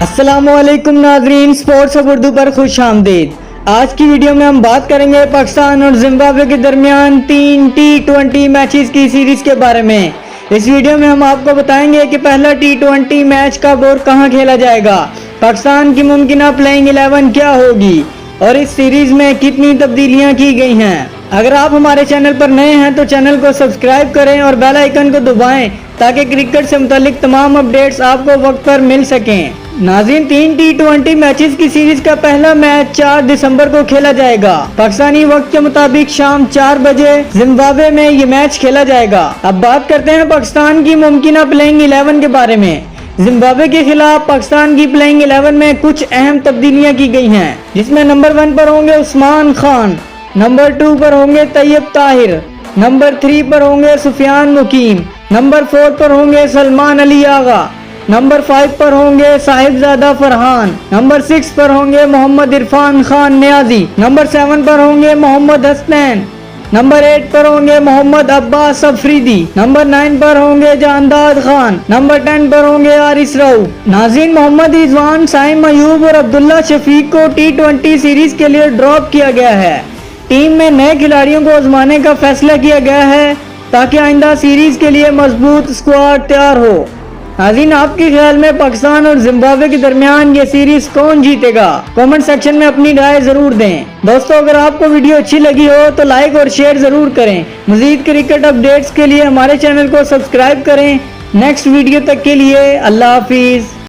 السلام علیکم ناظرین، سپورٹس اب اردو پر خوش آمدید۔ آج کی ویڈیو میں ہم بات کریں گے پاکستان اور زمبابوے کے درمیان 3 T20 میچز کی سیریز کے بارے میں۔ اس ویڈیو میں ہم آپ کو بتائیں گے کہ پہلا T20 میچ کب اور کہاں کھیلا جائے گا، پاکستان کی ممکنہ پلینگ 11 کیا ہوگی اور اس سیریز میں کتنی تبدیلیاں کی گئی ہیں۔ اگر آپ ہمارے چینل پر نئے ہیں تو چینل کو سبسکرائب کریں اور بیل آئیکن کو دبائیں تاکہ کرکٹ سے متعلق تمام اپڈیٹس آپ کو وقت پر مل سکیں۔ ناظرین، 3 T20 میچز کی سیریز کا پہلا میچ 4 دسمبر کو کھیلا جائے گا۔ پاکستانی وقت کے مطابق شام 4 بجے زمبابوے میں یہ میچ کھیلا جائے گا۔ اب بات کرتے ہیں پاکستان کی ممکنہ پلینگ 11 کے بارے میں۔ زمبابوے کے خلاف پاکستان کی پلینگ 11 میں کچھ اہم تبدیلیاں کی گئی ہیں، جس میں نمبر 1 پر ہوں گے عثمان خان، نمبر 2 پر ہوں گے طیب طاہر، نمبر 3 پر ہوں گے سفیان مقیم، نمبر 4 پر ہوں گے سلمان علی آغا، نمبر 5 پر ہوں گے صاحبزادہ فرحان، نمبر 6 پر ہوں گے محمد عرفان خان نیازی، نمبر 7 پر ہوں گے محمد حسنین، نمبر 8 پر ہوں گے محمد عباس افریدی، نمبر 9 پر ہوں گے جانداد خان، نمبر 10 پر ہوں گے حارث رؤف۔ ناظرین، محمد رضوان، سائم ایوب اور عبداللہ شفیق کو T20 سیریز کے لیے ڈراپ کیا گیا ہے۔ ٹیم میں نئے کھلاڑیوں کو آزمانے کا فیصلہ کیا گیا ہے تاکہ آئندہ سیریز کے لیے مضبوط اسکواڈ تیار ہو۔ ناظرین، آپ کے خیال میں پاکستان اور زمبابوے کے درمیان یہ سیریز کون جیتے گا؟ کامنٹ سیکشن میں اپنی رائے ضرور دیں۔ دوستو، اگر آپ کو ویڈیو اچھی لگی ہو تو لائک اور شیئر ضرور کریں۔ مزید کرکٹ اپڈیٹس کے لیے ہمارے چینل کو سبسکرائب کریں۔ نیکسٹ ویڈیو تک کے لیے اللہ حافظ۔